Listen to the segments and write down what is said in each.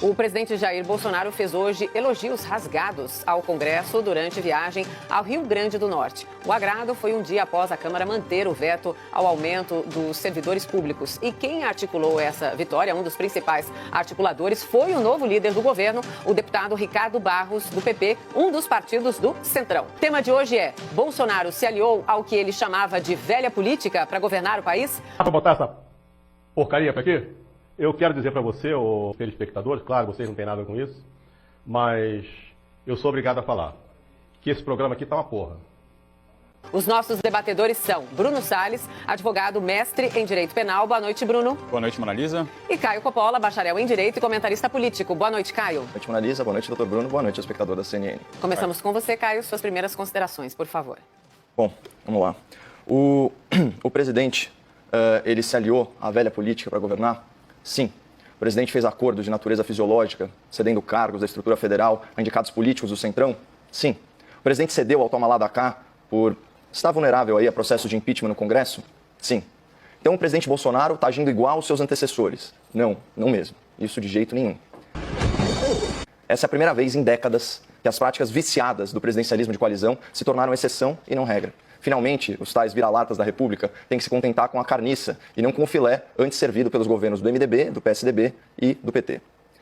O presidente Jair Bolsonaro fez hoje elogios rasgados ao Congresso durante viagem ao Rio Grande do Norte. O agrado foi um dia após a Câmara manter o veto ao aumento dos servidores públicos. E quem articulou essa vitória, um dos principais articuladores, foi o novo líder do governo, o deputado Ricardo Barros, do PP, um dos partidos do Centrão. O tema de hoje é: Bolsonaro se aliou ao que ele chamava de velha política para governar o país? Dá pra botar essa porcaria pra aqui? Eu quero dizer pra você, ô telespectadores, claro, vocês não têm nada com isso, mas eu sou obrigado a falar que esse programa aqui tá uma porra. Os nossos debatedores são Bruno Salles, advogado mestre em Direito Penal. Boa noite, Bruno. Boa noite, Mona Lisa. E Caio Coppola, bacharel em Direito e comentarista político. Boa noite, Caio. Boa noite, Mona Lisa. Boa noite, doutor Bruno. Boa noite, espectador da CNN. Começamos com você, Caio. Suas primeiras considerações, por favor. Bom, vamos lá. O presidente, ele se aliou à velha política para governar? Sim. O presidente fez acordos de natureza fisiológica, cedendo cargos da estrutura federal a indicados políticos do Centrão? Sim. O presidente cedeu ao toma lá da cá por estar vulnerável aí a processo de impeachment no Congresso? Sim. Então o presidente Bolsonaro está agindo igual aos seus antecessores? Não, não mesmo. Isso de jeito nenhum. Essa é a primeira vez em décadas que as práticas viciadas do presidencialismo de coalizão se tornaram exceção e não regra. Finalmente, os tais vira-latas da República têm que se contentar com a carniça e não com o filé antes servido pelos governos do MDB, do PSDB e do PT.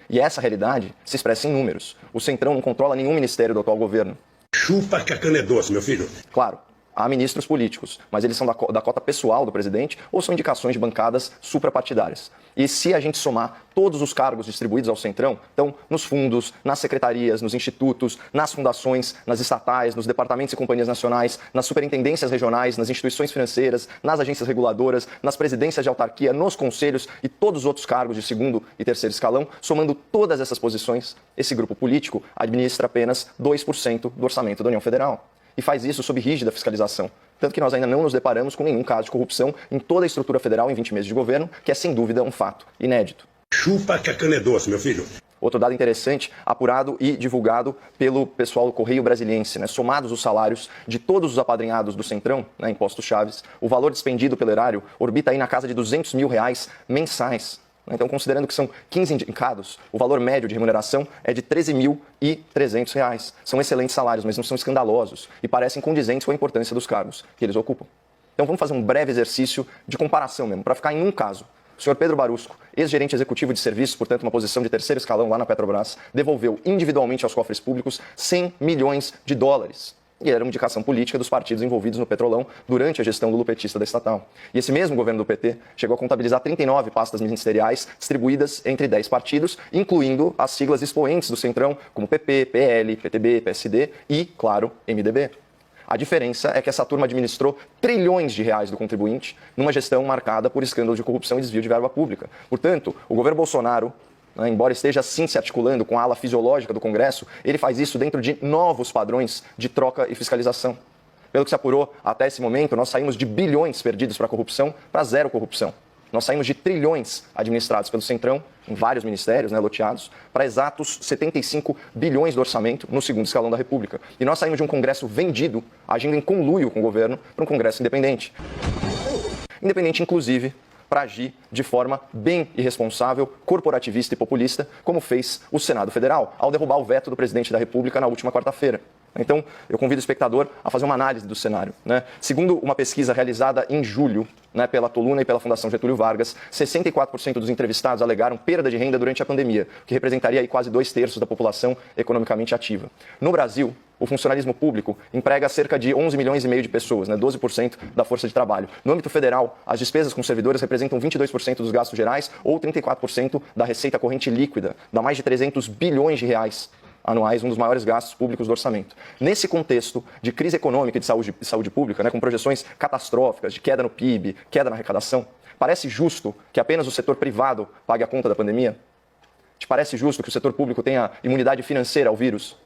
E essa realidade se expressa em números. O Centrão não controla nenhum ministério do atual governo. Chupa que a cana é doce, meu filho. Claro, há ministros políticos, mas eles são da cota pessoal do presidente ou são indicações de bancadas suprapartidárias. E se a gente somar todos os cargos distribuídos ao Centrão, então nos fundos, nas secretarias, nos institutos, nas fundações, nas estatais, nos departamentos e companhias nacionais, nas superintendências regionais, nas instituições financeiras, nas agências reguladoras, nas presidências de autarquia, nos conselhos e todos os outros cargos de segundo e terceiro escalão, somando todas essas posições, esse grupo político administra apenas 2% do orçamento da União Federal. E faz isso sob rígida fiscalização. Tanto que nós ainda não nos deparamos com nenhum caso de corrupção em toda a estrutura federal em 20 meses de governo, que é sem dúvida um fato inédito. Chupa que a cana é doce, meu filho. Outro dado interessante, apurado e divulgado pelo pessoal do Correio Brasiliense, somados os salários de todos os apadrinhados do Centrão, Impostos Chaves, o valor despendido pelo erário orbita aí na casa de R$200 mil mensais. Então, considerando que são 15 indicados, o valor médio de remuneração é de R$13.300. São excelentes salários, mas não são escandalosos e parecem condizentes com a importância dos cargos que eles ocupam. Então, vamos fazer um breve exercício de comparação mesmo, para ficar em um caso. O senhor Pedro Barusco, ex-gerente executivo de serviços, portanto uma posição de terceiro escalão lá na Petrobras, devolveu individualmente aos cofres públicos $100 milhões. E era uma indicação política dos partidos envolvidos no Petrolão durante a gestão lulopetista da estatal. E esse mesmo governo do PT chegou a contabilizar 39 pastas ministeriais distribuídas entre 10 partidos, incluindo as siglas expoentes do Centrão, como PP, PL, PTB, PSD e, claro, MDB. A diferença é que essa turma administrou trilhões de reais do contribuinte numa gestão marcada por escândalos de corrupção e desvio de verba pública. Portanto, o governo Bolsonaro, embora esteja assim se articulando com a ala fisiológica do Congresso, ele faz isso dentro de novos padrões de troca e fiscalização. Pelo que se apurou até esse momento, nós saímos de bilhões perdidos para a corrupção para zero corrupção. Nós saímos de trilhões administrados pelo Centrão, em vários ministérios, loteados, para exatos 75 bilhões do orçamento no segundo escalão da República. E nós saímos de um Congresso vendido, agindo em conluio com o governo, para um Congresso independente. Independente, inclusive, para agir de forma bem irresponsável, corporativista e populista, como fez o Senado Federal, ao derrubar o veto do presidente da República na última quarta-feira. Então, eu convido o espectador a fazer uma análise do cenário. Segundo uma pesquisa realizada em julho, pela Toluna e pela Fundação Getúlio Vargas, 64% dos entrevistados alegaram perda de renda durante a pandemia, o que representaria aí quase 2/3 da população economicamente ativa. No Brasil, o funcionalismo público emprega cerca de 11 milhões e meio de pessoas, 12% da força de trabalho. No âmbito federal, as despesas com servidores representam 22% dos gastos gerais ou 34% da receita corrente líquida, dá mais de 300 bilhões de reais anuais, um dos maiores gastos públicos do orçamento. Nesse contexto de crise econômica e de saúde pública, com projeções catastróficas de queda no PIB, queda na arrecadação, parece justo que apenas o setor privado pague a conta da pandemia? Te parece justo que o setor público tenha imunidade financeira ao vírus?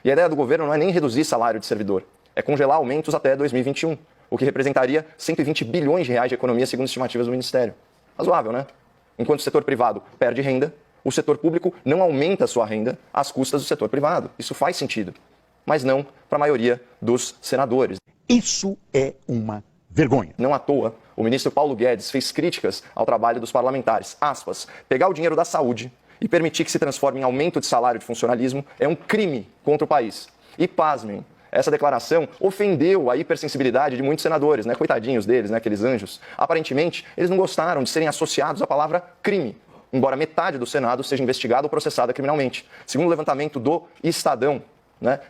E a ideia do governo não é nem reduzir salário de servidor, é congelar aumentos até 2021, o que representaria 120 bilhões de reais de economia segundo estimativas do Ministério. Razoável, né? Enquanto o setor privado perde renda, o setor público não aumenta a sua renda às custas do setor privado. Isso faz sentido, mas não para a maioria dos senadores. Isso é uma vergonha. Não à toa, o ministro Paulo Guedes fez críticas ao trabalho dos parlamentares. Aspas, pegar o dinheiro da saúde e permitir que se transforme em aumento de salário de funcionalismo é um crime contra o país. E pasmem, essa declaração ofendeu a hipersensibilidade de muitos senadores, né? Coitadinhos deles, né? Aqueles anjos. Aparentemente, eles não gostaram de serem associados à palavra crime, embora metade do Senado seja investigada ou processada criminalmente. Segundo o levantamento do Estadão,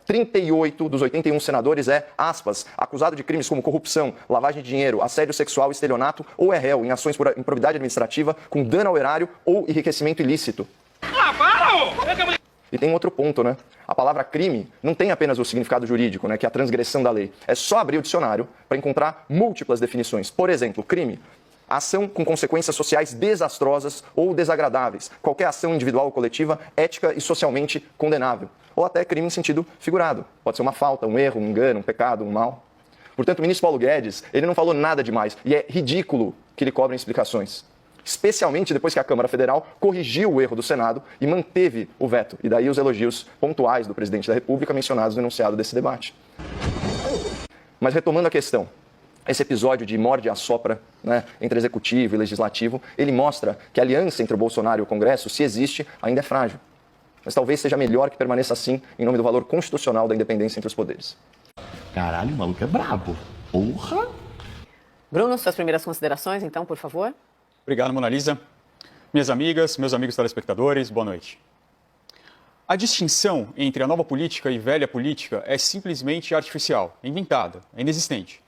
38 dos 81 senadores aspas, acusado de crimes como corrupção, lavagem de dinheiro, assédio sexual, estelionato ou é réu em ações por improbidade administrativa com dano ao erário ou enriquecimento ilícito. E tem outro ponto, A palavra crime não tem apenas o significado jurídico, que é a transgressão da lei. É só abrir o dicionário para encontrar múltiplas definições. Por exemplo, crime. Ação com consequências sociais desastrosas ou desagradáveis. Qualquer ação individual ou coletiva, ética e socialmente condenável. Ou até crime em sentido figurado. Pode ser uma falta, um erro, um engano, um pecado, um mal. Portanto, o ministro Paulo Guedes, ele não falou nada demais. E é ridículo que ele cobre explicações. Especialmente depois que a Câmara Federal corrigiu o erro do Senado e manteve o veto. E daí os elogios pontuais do presidente da República mencionados no enunciado desse debate. Mas retomando a questão. Esse episódio de morde e assopra entre executivo e legislativo, ele mostra que a aliança entre o Bolsonaro e o Congresso, se existe, ainda é frágil. Mas talvez seja melhor que permaneça assim em nome do valor constitucional da independência entre os poderes. Caralho, o maluco é brabo. Porra! Bruno, suas primeiras considerações, então, por favor. Obrigado, Mona Lisa. Minhas amigas, meus amigos telespectadores, boa noite. A distinção entre a nova política e velha política é simplesmente artificial, é inventada, é inexistente.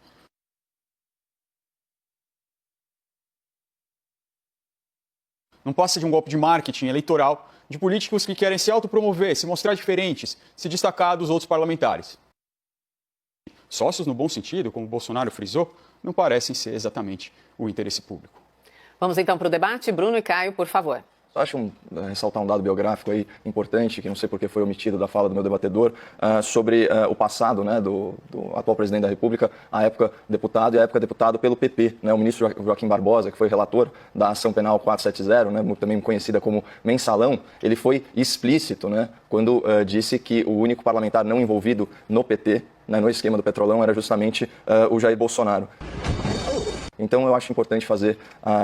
Não passa de um golpe de marketing eleitoral de políticos que querem se autopromover, se mostrar diferentes, se destacar dos outros parlamentares. Sócios no bom sentido, como o Bolsonaro frisou, não parecem ser exatamente o interesse público. Vamos então para o debate. Bruno e Caio, por favor. Só acho ressaltar um dado biográfico aí importante, que não sei porque foi omitido da fala do meu debatedor, sobre o passado do atual presidente da República, à época deputado e à época deputado pelo PP. O ministro Joaquim Barbosa, que foi relator da ação penal 470, também conhecida como mensalão, ele foi explícito quando disse que o único parlamentar não envolvido no PT, no esquema do Petrolão, era justamente o Jair Bolsonaro. Então eu acho importante fazer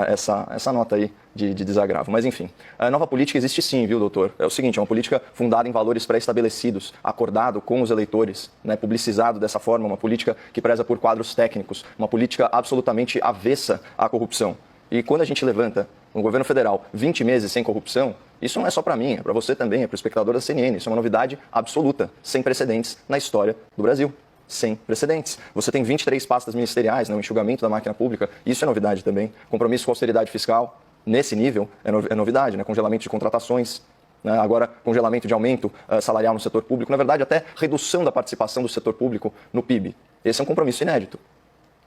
essa nota aí de desagravo. Mas enfim, a nova política existe sim, viu, doutor? É o seguinte, é uma política fundada em valores pré-estabelecidos, acordado com os eleitores, publicizado dessa forma, uma política que preza por quadros técnicos, uma política absolutamente avessa à corrupção. E quando a gente levanta no governo federal 20 meses sem corrupção, isso não é só para mim, é para você também, é para o espectador da CNN. Isso é uma novidade absoluta, sem precedentes na história do Brasil. Sem precedentes. Você tem 23 pastas ministeriais, o enxugamento da máquina pública, isso é novidade também. Compromisso com austeridade fiscal, nesse nível, é novidade, congelamento de contratações, agora congelamento de aumento salarial no setor público, na verdade até redução da participação do setor público no PIB. Esse é um compromisso inédito.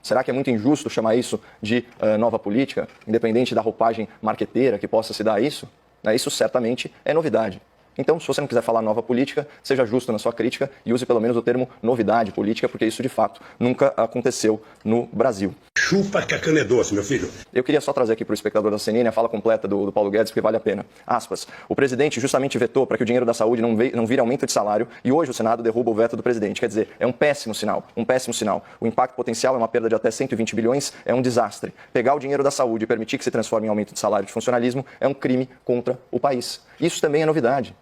Será que é muito injusto chamar isso de nova política, independente da roupagem marqueteira que possa se dar a isso? Isso certamente é novidade. Então, se você não quiser falar nova política, seja justo na sua crítica e use pelo menos o termo novidade política, porque isso de fato nunca aconteceu no Brasil. Chupa que a cana é doce, meu filho. Eu queria só trazer aqui para o espectador da CNN a fala completa do Paulo Guedes, porque vale a pena. Aspas. O presidente justamente vetou para que o dinheiro da saúde não vire aumento de salário e hoje o Senado derruba o veto do presidente. Quer dizer, é um péssimo sinal, um péssimo sinal. O impacto potencial é uma perda de até 120 bilhões, é um desastre. Pegar o dinheiro da saúde e permitir que se transforme em aumento de salário de funcionalismo é um crime contra o país. Isso também é novidade.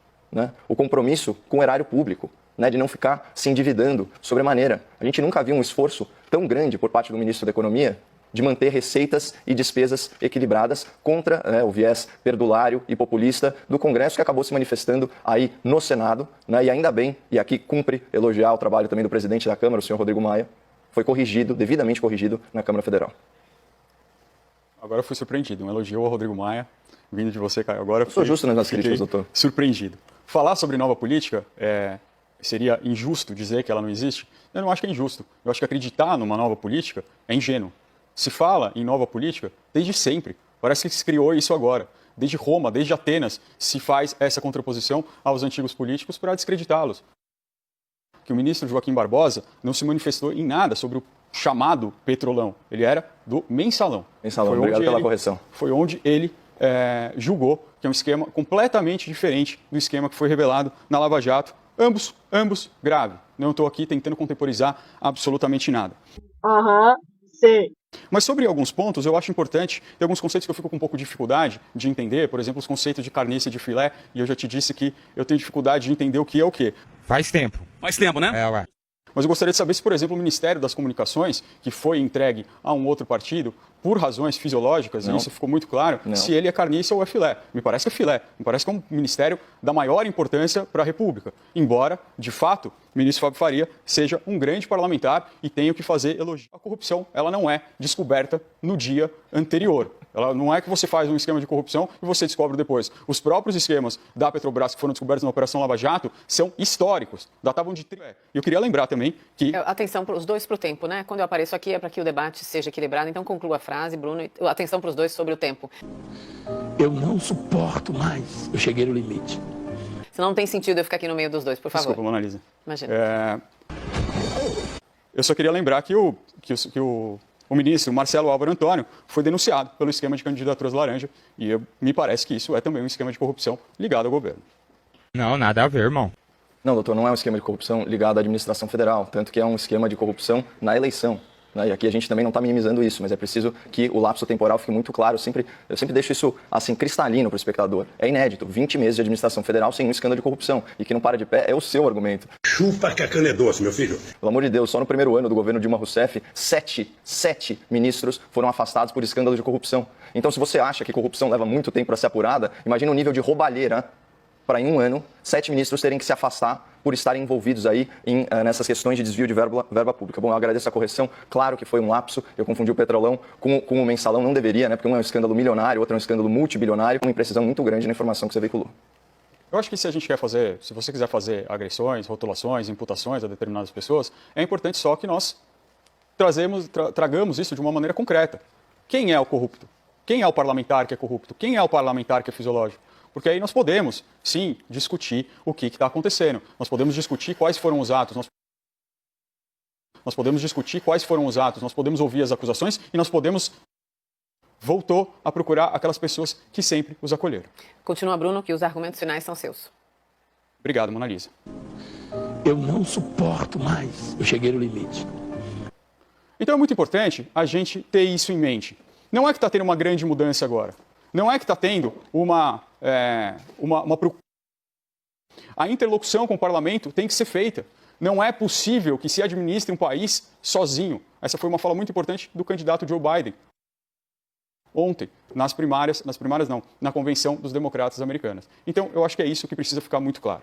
O compromisso com o erário público, de não ficar se endividando sobremaneira. A gente nunca viu um esforço tão grande por parte do ministro da Economia de manter receitas e despesas equilibradas contra o viés perdulário e populista do Congresso, que acabou se manifestando aí no Senado. E ainda bem, e aqui cumpre elogiar o trabalho também do presidente da Câmara, o senhor Rodrigo Maia, foi corrigido, devidamente corrigido, na Câmara Federal. Agora eu fui surpreendido. Um elogio ao Rodrigo Maia, vindo de você, Caio. Agora eu sou justo nas críticas, doutor. Surpreendido. Falar sobre nova política seria injusto dizer que ela não existe? Eu não acho que é injusto. Eu acho que acreditar numa nova política é ingênuo. Se fala em nova política desde sempre. Parece que se criou isso agora. Desde Roma, desde Atenas, se faz essa contraposição aos antigos políticos para descreditá-los. Que o ministro Joaquim Barbosa não se manifestou em nada sobre o chamado Petrolão. Ele era do mensalão. Mensalão, obrigado pela correção. Foi onde ele julgou que é um esquema completamente diferente do esquema que foi revelado na Lava Jato. Ambos grave. Não estou aqui tentando contemporizar absolutamente nada. Sim. Mas sobre alguns pontos, eu acho importante, tem alguns conceitos que eu fico com um pouco de dificuldade de entender, por exemplo, os conceitos de carniça e de filé, e eu já te disse que eu tenho dificuldade de entender o que é o quê. Faz tempo, né? Ué. Mas eu gostaria de saber se, por exemplo, o Ministério das Comunicações, que foi entregue a um outro partido, por razões fisiológicas, e isso ficou muito claro, se ele é carniça ou é filé. Me parece que é filé. Me parece que é um ministério da maior importância para a República. Embora, de fato, o ministro Fábio Faria seja um grande parlamentar e tenha que fazer elogio. A corrupção, ela não é descoberta no dia anterior. Ela não é que você faz um esquema de corrupção e você descobre depois. Os próprios esquemas da Petrobras que foram descobertos na Operação Lava Jato são históricos, datavam de... E eu queria lembrar também que... Atenção para os dois para o tempo, né? Quando eu apareço aqui é para que o debate seja equilibrado, então conclua a frase, Bruno. Atenção para os dois sobre o tempo. Eu não suporto mais. Eu cheguei no limite. Senão não tem sentido eu ficar aqui no meio dos dois, por favor. Desculpa, Mona Lisa. Imagina. Eu só queria lembrar que o ministro Marcelo Álvaro Antônio foi denunciado pelo esquema de candidaturas laranja e me parece que isso é também um esquema de corrupção ligado ao governo. Não, nada a ver, irmão. Não, doutor, não é um esquema de corrupção ligado à administração federal, tanto que é um esquema de corrupção na eleição. E aqui a gente também não está minimizando isso, mas é preciso que o lapso temporal fique muito claro. Eu sempre deixo isso assim cristalino para o espectador. É inédito, 20 meses de administração federal sem um escândalo de corrupção. E que não para de pé é o seu argumento. Chupa que a cana é doce, meu filho. Pelo amor de Deus, só no primeiro ano do governo Dilma Rousseff, sete ministros foram afastados por escândalo de corrupção. Então, se você acha que corrupção leva muito tempo para ser apurada, imagina o nível de roubalheira para em um ano 7 ministros terem que se afastar por estarem envolvidos aí nessas questões de desvio de verba pública. Bom, eu agradeço a correção, claro que foi um lapso, eu confundi o Petrolão com o Mensalão, não deveria, né? Porque um é um escândalo milionário, outro é um escândalo multibilionário, com uma imprecisão muito grande na informação que você veiculou. Eu acho que se você quiser fazer agressões, rotulações, imputações a determinadas pessoas, é importante só que nós tragamos isso de uma maneira concreta. Quem é o corrupto? Quem é o parlamentar que é corrupto? Quem é o parlamentar que é fisiológico? Porque aí nós podemos, sim, discutir o que está acontecendo. Nós podemos discutir quais foram os atos. Nós podemos discutir quais foram os atos. Nós podemos ouvir as acusações e nós podemos voltou a procurar aquelas pessoas que sempre os acolheram. Continua, Bruno, que os argumentos finais são seus. Obrigado, Mona Lisa. Eu não suporto mais. Eu cheguei no limite. Então é muito importante a gente ter isso em mente. Não é que está tendo uma grande mudança agora. Não é que está tendo uma A interlocução com o parlamento tem que ser feita. Não é possível que se administre um país sozinho. Essa foi uma fala muito importante do candidato Joe Biden. Ontem, na convenção dos democratas americanos. Então, eu acho que é isso que precisa ficar muito claro.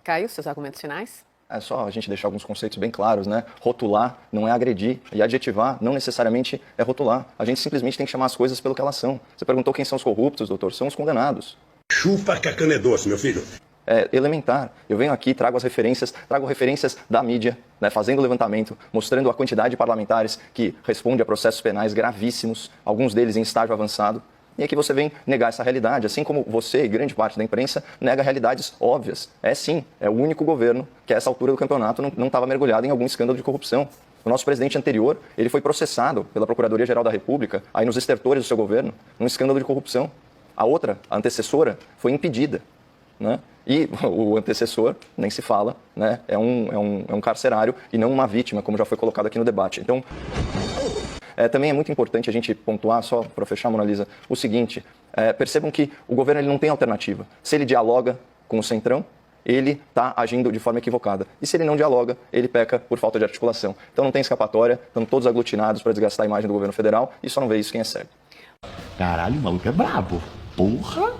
Caio, seus argumentos finais? É só a gente deixar alguns conceitos bem claros, né? Rotular não é agredir e adjetivar não necessariamente é rotular. A gente simplesmente tem que chamar as coisas pelo que elas são. Você perguntou quem são os corruptos, doutor? São os condenados. Chupa que a cana é doce, meu filho. É elementar. Eu venho aqui, trago referências da mídia, né, fazendo o levantamento, mostrando a quantidade de parlamentares que respondem a processos penais gravíssimos, alguns deles em estágio avançado. E aqui você vem negar essa realidade, assim como você e grande parte da imprensa nega realidades óbvias. É sim, é o único governo que a essa altura do campeonato não estava mergulhado em algum escândalo de corrupção. O nosso presidente anterior, ele foi processado pela Procuradoria-Geral da República, aí nos estertores do seu governo, num escândalo de corrupção. A outra, a antecessora, foi impedida, né? E o antecessor, nem se fala, né? É um carcerário e não uma vítima, como já foi colocado aqui no debate. Então, também é muito importante a gente pontuar, só para fechar, Mona Lisa, o seguinte, percebam que o governo ele não tem alternativa. Se ele dialoga com o Centrão, ele está agindo de forma equivocada. E se ele não dialoga, ele peca por falta de articulação. Então não tem escapatória, estão todos aglutinados para desgastar a imagem do governo federal e só não vê isso quem é cego. Caralho, o maluco é brabo. Porra!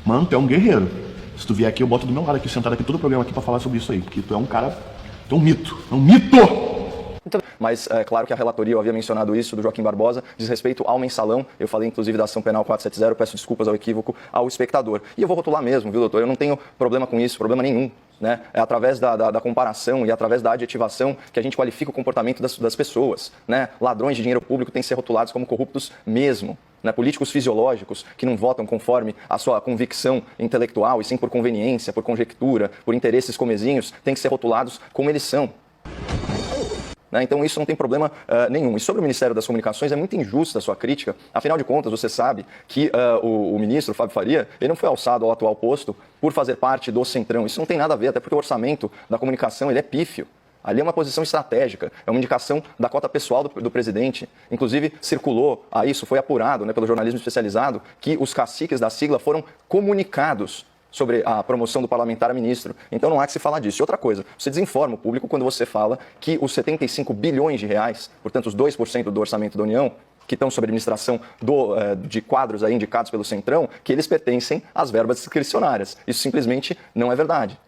Mano, tu é um guerreiro. Se tu vier aqui, eu boto do meu lado aqui, sentado aqui todo o programa aqui pra falar sobre isso aí. Porque tu é um cara... Tu é um mito. É um mito! Mas é claro que a relatoria, eu havia mencionado isso, do Joaquim Barbosa, diz respeito ao mensalão. Eu falei inclusive da ação penal 470, peço desculpas ao equívoco, ao espectador. E eu vou rotular mesmo, viu, doutor? Eu não tenho problema com isso, problema nenhum. Né? É através da comparação e através da adjetivação que a gente qualifica o comportamento das pessoas. Né? Ladrões de dinheiro público têm que ser rotulados como corruptos mesmo. Né? Políticos fisiológicos que não votam conforme a sua convicção intelectual e sim por conveniência, por conjectura, por interesses comezinhos, têm que ser rotulados como eles são. Então isso não tem problema nenhum. E sobre o Ministério das Comunicações, é muito injusta a sua crítica. Afinal de contas, você sabe que o ministro Fábio Faria, ele não foi alçado ao atual posto por fazer parte do Centrão. Isso não tem nada a ver, até porque o orçamento da comunicação ele é pífio. Ali é uma posição estratégica, é uma indicação da cota pessoal do presidente. Inclusive, circulou, isso foi apurado, né, pelo jornalismo especializado, que os caciques da sigla foram comunicados sobre a promoção do parlamentar a ministro. Então não há que se falar disso. E outra coisa, você desinforma o público quando você fala que os 75 bilhões de reais, portanto os 2% do orçamento da União, que estão sob administração de quadros aí indicados pelo Centrão, que eles pertencem às verbas discricionárias. Isso simplesmente não é verdade.